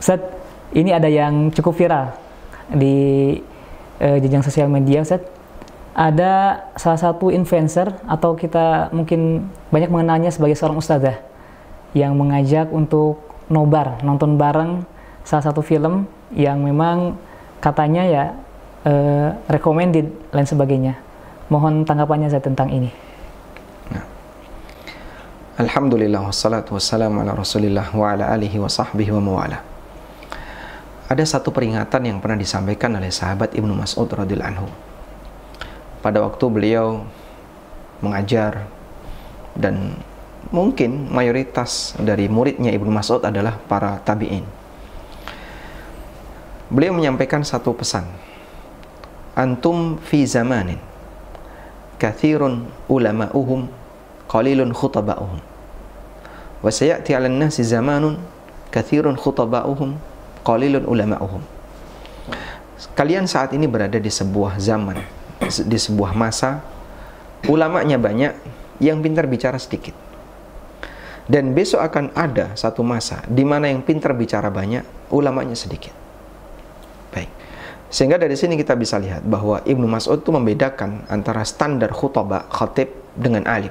Ustaz, ini ada yang cukup viral di jenjang sosial media, Ustaz. Ada salah satu influencer atau kita mungkin banyak mengenalnya sebagai seorang ustazah yang mengajak untuk nobar, nonton bareng salah satu film yang memang katanya ya recommended lain sebagainya. Mohon tanggapannya Ustaz tentang ini. Alhamdulillah wassalatu wassalamu ala Rasulillah wa ala alihi wa sahbihi wa mawala. Ada satu peringatan yang pernah disampaikan oleh sahabat Ibnu Mas'ud radhiyallahu anhu. Pada waktu beliau mengajar, dan mungkin mayoritas dari muridnya Ibnu Mas'ud adalah para tabi'in. Beliau menyampaikan satu pesan. Antum fi zamanin kathirun ulama'uhum qalilun khutaba'uhum. Wa sayati 'alan nasi zamanun kathirun khutaba'uhum qalilun ulama'uhum. Kalian saat ini berada di sebuah zaman, di sebuah masa, ulamanya banyak, yang pintar bicara sedikit. Dan besok akan ada satu masa di mana yang pintar bicara banyak, ulamanya sedikit. Baik. Sehingga dari sini kita bisa lihat bahwa Ibnu Mas'ud itu membedakan antara standar khutbah khatib dengan alim.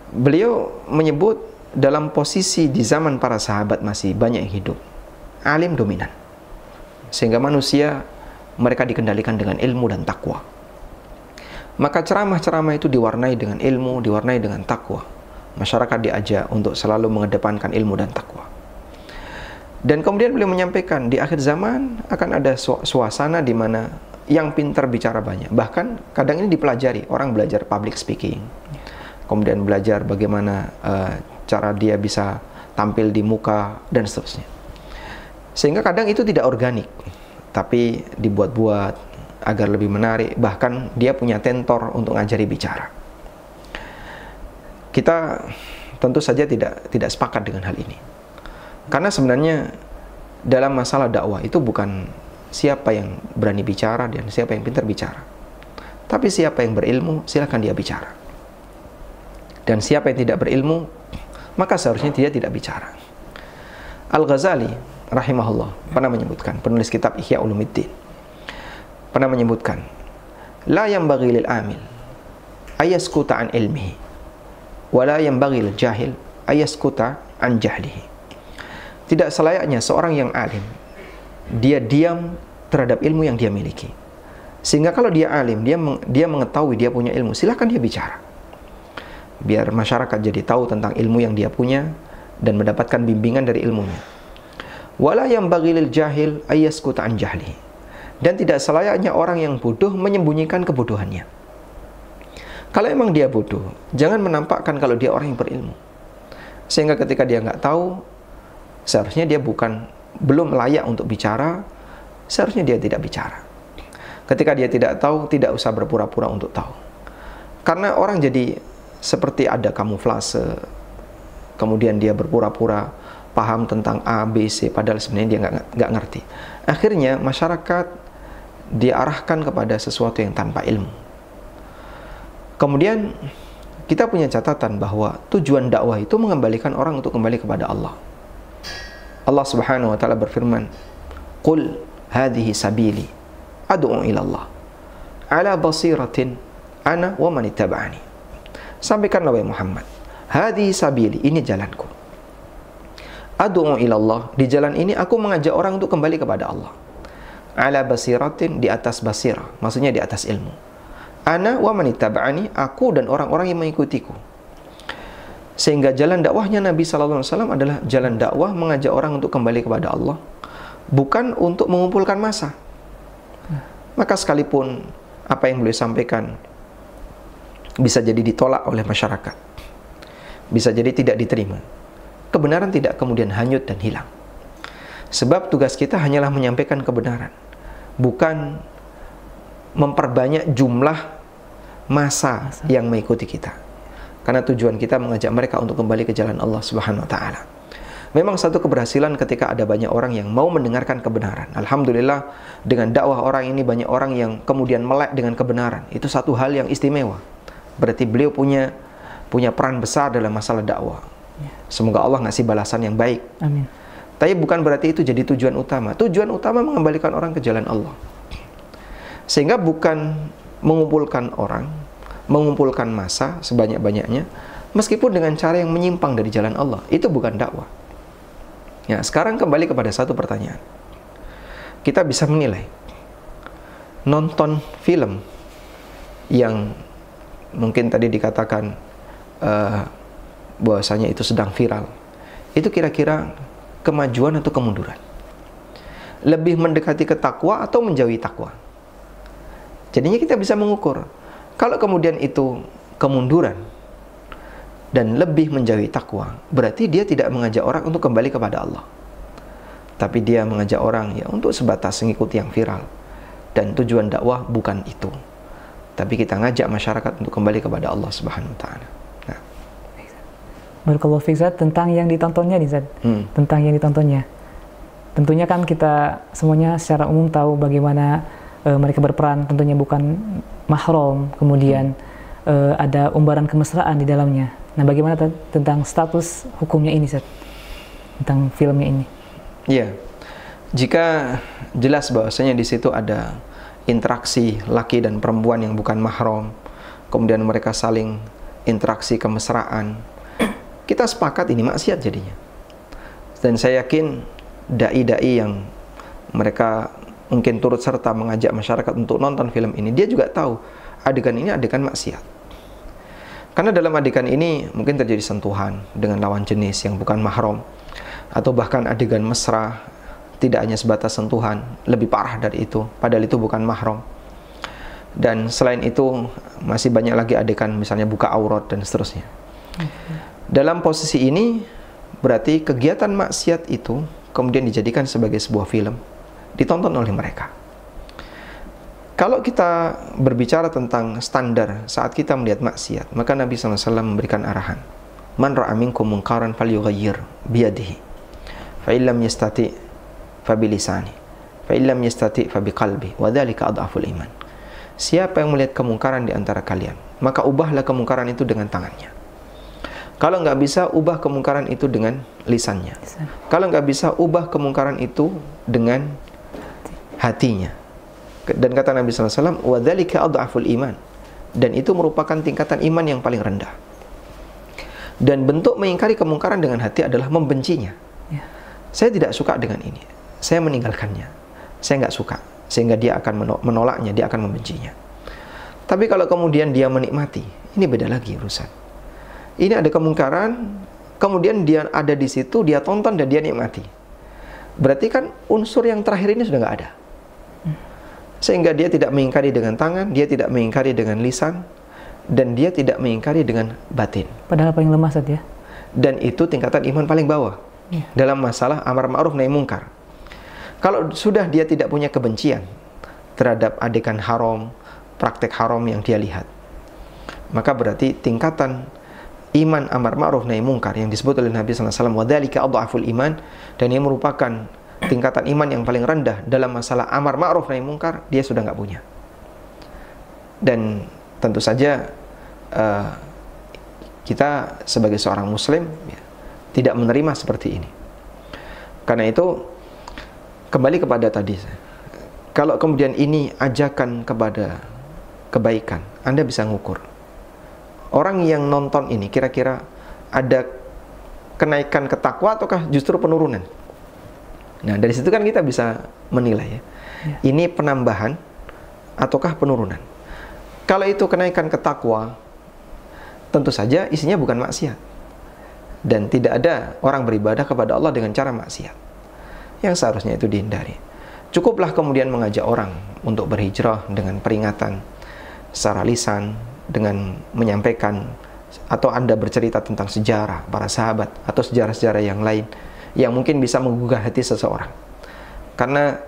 Beliau menyebut dalam posisi di zaman para sahabat masih banyak yang hidup, alim dominan. Sehingga manusia mereka dikendalikan dengan ilmu dan takwa. Maka ceramah-ceramah itu diwarnai dengan ilmu, diwarnai dengan takwa. Masyarakat diajak untuk selalu mengedepankan ilmu dan takwa. Dan kemudian beliau menyampaikan di akhir zaman akan ada suasana di mana yang pintar bicara banyak. Bahkan kadang ini dipelajari, orang belajar public speaking, kemudian belajar bagaimana cara dia bisa tampil di muka dan seterusnya. Sehingga kadang itu tidak organik, tapi dibuat-buat agar lebih menarik. Bahkan dia punya tentor untuk ngajari bicara. Kita tentu saja tidak sepakat dengan hal ini. Karena sebenarnya dalam masalah dakwah itu bukan siapa yang berani bicara dan siapa yang pintar bicara, tapi siapa yang berilmu, silakan dia bicara. Dan siapa yang tidak berilmu, maka seharusnya dia tidak bicara. Al-Ghazali rahimahullah pernah menyebutkan, penulis kitab Ihya Ulumuddin, pernah menyebutkan, la yanbaghi lil amil ayaskuta an ilmihi wa la yanbaghi lil jahil ayaskuta an jahlihi. Tidak selayaknya seorang yang alim dia diam terhadap ilmu yang dia miliki. Sehingga kalau dia alim, dia mengetahui dia punya ilmu, silakan dia bicara. Biar masyarakat jadi tahu tentang ilmu yang dia punya dan mendapatkan bimbingan dari ilmunya. Wala yanbaghi lil jahil ayyaskuta an jahlihi. Dan tidak selayaknya orang yang bodoh menyembunyikan kebodohannya. Kalau emang dia bodoh, jangan menampakkan kalau dia orang yang berilmu. Sehingga ketika dia nggak tahu, seharusnya dia belum layak untuk bicara, seharusnya dia tidak bicara. Ketika dia tidak tahu, tidak usah berpura-pura untuk tahu. Karena orang jadi seperti ada kamuflase, kemudian dia berpura-pura paham tentang A, B, C, padahal sebenarnya dia nggak ngerti. Akhirnya masyarakat diarahkan kepada sesuatu yang tanpa ilmu. Kemudian kita punya catatan bahwa tujuan dakwah itu mengembalikan orang untuk kembali kepada Allah. Allah Subhanahu wa taala berfirman, "Qul hadhihi sabili ad'u ila Allah ala basiratin ana wa man ittaba'ani." Sampaikanlah wahai Muhammad, hadhihi sabili, ini jalanku. Ad'u ila Allah, di jalan ini aku mengajak orang untuk kembali kepada Allah. Ala basiratin, di atas basirah, maksudnya di atas ilmu. Ana wa man ittaba'ani, aku dan orang-orang yang mengikutiku. Sehingga jalan dakwahnya Nabi sallallahu alaihi wasallam adalah jalan dakwah mengajak orang untuk kembali kepada Allah, bukan untuk mengumpulkan massa. Maka sekalipun apa yang beliau sampaikan bisa jadi ditolak oleh masyarakat, bisa jadi tidak diterima, kebenaran tidak kemudian hanyut dan hilang. Sebab tugas kita hanyalah menyampaikan kebenaran, bukan memperbanyak jumlah massa yang mengikuti kita. Karena tujuan kita mengajak mereka untuk kembali ke jalan Allah Subhanahu wa taala. Memang satu keberhasilan ketika ada banyak orang yang mau mendengarkan kebenaran. Alhamdulillah, dengan dakwah orang ini banyak orang yang kemudian melek dengan kebenaran. Itu satu hal yang istimewa. Berarti beliau punya peran besar dalam masalah dakwah. Semoga Allah ngasih balasan yang baik. Amin. Tapi bukan berarti itu jadi tujuan utama. Tujuan utama mengembalikan orang ke jalan Allah. Sehingga bukan mengumpulkan orang, mengumpulkan massa sebanyak-banyaknya, meskipun dengan cara yang menyimpang dari jalan Allah. Itu bukan dakwah. Ya, sekarang kembali kepada satu pertanyaan. Kita bisa menilai, nonton film yang mungkin tadi dikatakan bahwasanya itu sedang viral, itu kira-kira kemajuan atau kemunduran? Lebih mendekati ke takwa atau menjauhi takwa? Jadinya kita bisa mengukur. Kalau kemudian itu kemunduran dan lebih menjauhi takwa, berarti dia tidak mengajak orang untuk kembali kepada Allah, tapi dia mengajak orang ya untuk sebatas mengikuti yang viral. Dan tujuan dakwah bukan itu, tapi kita ngajak masyarakat untuk kembali kepada Allah Subhanahu wa taala. Nah, Barakallahu fiik, Zat, tentang yang ditontonnya nih, Zat. Tentang yang ditontonnya. Tentunya kan kita semuanya secara umum tahu bagaimana mereka berperan, tentunya bukan mahram, kemudian ada umbaran kemesraan di dalamnya. Nah, bagaimana tentang status hukumnya ini, Zat? Tentang filmnya ini? Iya. Jika jelas bahwasanya di situ ada interaksi laki dan perempuan yang bukan mahram, kemudian mereka saling interaksi kemesraan, kita sepakat ini maksiat jadinya. Dan saya yakin dai-dai yang mereka mungkin turut serta mengajak masyarakat untuk nonton film ini, dia juga tahu adegan ini adegan maksiat. Karena dalam adegan ini mungkin terjadi sentuhan dengan lawan jenis yang bukan mahram, atau bahkan adegan mesra, tidak hanya sebatas sentuhan, lebih parah dari itu, padahal itu bukan mahram. Dan selain itu masih banyak lagi adegan misalnya buka aurat dan seterusnya. Dalam posisi ini berarti kegiatan maksiat itu kemudian dijadikan sebagai sebuah film, ditonton oleh mereka. Kalau kita berbicara tentang standar saat kita melihat maksiat, maka Nabi SAW memberikan arahan, man ra'a minkum munkaran falyughayyir biyadihi, fa illam yastati' fabilisani, fa illam yastati' fabiqalbi, wa dzalika adhaful iman. Siapa yang melihat kemungkaran di antara kalian, maka ubahlah kemungkaran itu dengan tangannya. Kalau nggak bisa, ubah kemungkaran itu dengan lisannya. Kalau nggak bisa, ubah kemungkaran itu dengan hatinya. Dan kata Nabi SAW, wa dzalika adhaful iman. Dan itu merupakan tingkatan iman yang paling rendah. Dan bentuk mengingkari kemungkaran dengan hati adalah membencinya. Saya tidak suka dengan ini, saya meninggalkannya, saya nggak suka, sehingga dia akan menolaknya, dia akan membencinya. Tapi kalau kemudian dia menikmati, ini beda lagi urusan. Ini ada kemungkaran, kemudian dia ada di situ, dia tonton dan dia nikmati. Berarti kan unsur yang terakhir ini sudah nggak ada. Sehingga dia tidak mengingkari dengan tangan, dia tidak mengingkari dengan lisan, dan dia tidak mengingkari dengan batin. Padahal paling lemah, Zat, ya. Dan itu tingkatan iman paling bawah dalam masalah amar ma'ruf nahi mungkar. Kalau sudah dia tidak punya kebencian terhadap adegan haram, praktek haram yang dia lihat, maka berarti tingkatan iman amar ma'ruf nahi mungkar yang disebut oleh Nabi SAW, wa dzalika adhaful iman, dan ini merupakan tingkatan iman yang paling rendah dalam masalah amar ma'ruf nahi mungkar, dia sudah nggak punya. Dan tentu saja kita sebagai seorang muslim ya, tidak menerima seperti ini. Karena itu kembali kepada tadi, kalau kemudian ini ajakan kepada kebaikan, Anda bisa ngukur orang yang nonton ini kira-kira ada kenaikan ketakwa ataukah justru penurunan. Nah, dari situ kan kita bisa menilai ya, ini penambahan ataukah penurunan. Kalau itu kenaikan ketakwa, tentu saja isinya bukan maksiat, dan tidak ada orang beribadah kepada Allah dengan cara maksiat yang seharusnya itu dihindari. Cukuplah kemudian mengajak orang untuk berhijrah dengan peringatan secara lisan, dengan menyampaikan, atau Anda bercerita tentang sejarah para sahabat atau sejarah-sejarah yang lain yang mungkin bisa menggugah hati seseorang. Karena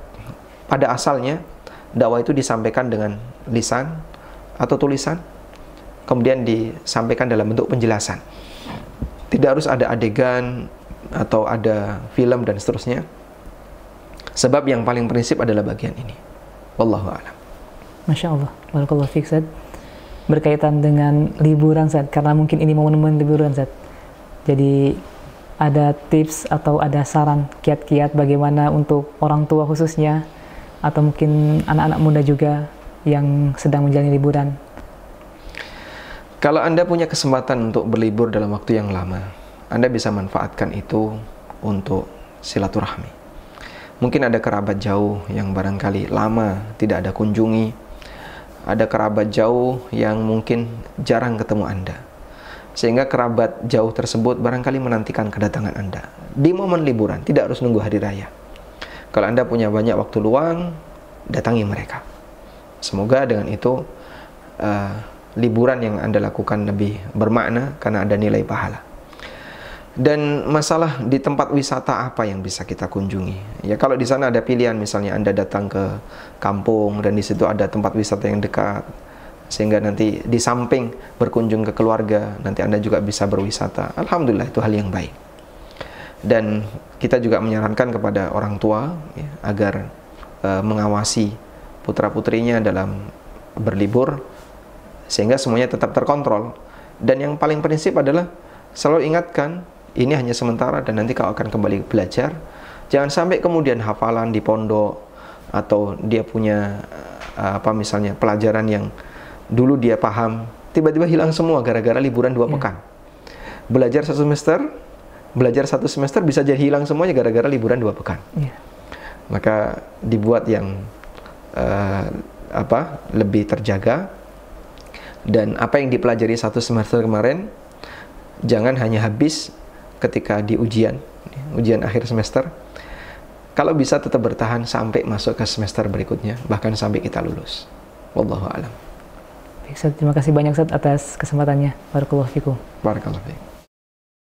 pada asalnya dakwah itu disampaikan dengan lisan atau tulisan, kemudian disampaikan dalam bentuk penjelasan. Tidak harus ada adegan atau ada film dan seterusnya. Sebab yang paling prinsip adalah bagian ini. Wallahu a'lam. Masya Allah, barakallahu fiik, Zat. Berkaitan dengan liburan, Zat, karena mungkin ini momen-momen liburan, Zat. Jadi ada tips atau ada saran kiat-kiat bagaimana untuk orang tua khususnya, atau mungkin anak-anak muda juga yang sedang menjalani liburan? Kalau Anda punya kesempatan untuk berlibur dalam waktu yang lama, Anda bisa manfaatkan itu untuk silaturahmi. Mungkin ada kerabat jauh yang barangkali lama tidak ada kunjungi, ada kerabat jauh yang mungkin jarang ketemu Anda, sehingga kerabat jauh tersebut barangkali menantikan kedatangan Anda di momen liburan, tidak harus nunggu hari raya. Kalau Anda punya banyak waktu luang, datangi mereka. Semoga dengan itu liburan yang Anda lakukan lebih bermakna karena ada nilai pahala. Dan masalah di tempat wisata apa yang bisa kita kunjungi? Ya, kalau di sana ada pilihan, misalnya Anda datang ke kampung dan di situ ada tempat wisata yang dekat, sehingga nanti di samping berkunjung ke keluarga, nanti Anda juga bisa berwisata. Alhamdulillah, itu hal yang baik. Dan kita juga menyarankan kepada orang tua ya, agar mengawasi putra-putrinya dalam berlibur, sehingga semuanya tetap terkontrol. Dan yang paling prinsip adalah selalu ingatkan, ini hanya sementara dan nanti kau akan kembali belajar. Jangan sampai kemudian hafalan di pondok atau dia punya misalnya pelajaran yang dulu dia paham, tiba-tiba hilang semua gara-gara liburan 2 pekan. Belajar 1 semester bisa jadi hilang semuanya gara-gara liburan 2 pekan. Maka dibuat yang lebih terjaga, dan apa yang dipelajari 1 semester kemarin jangan hanya habis ketika di ujian akhir semester. Kalau bisa tetap bertahan sampai masuk ke semester berikutnya, bahkan sampai kita lulus. Wallahu a'lam. Terima kasih banyak Ustaz atas kesempatannya. Barakallahu fikum. Barakallahu fikum.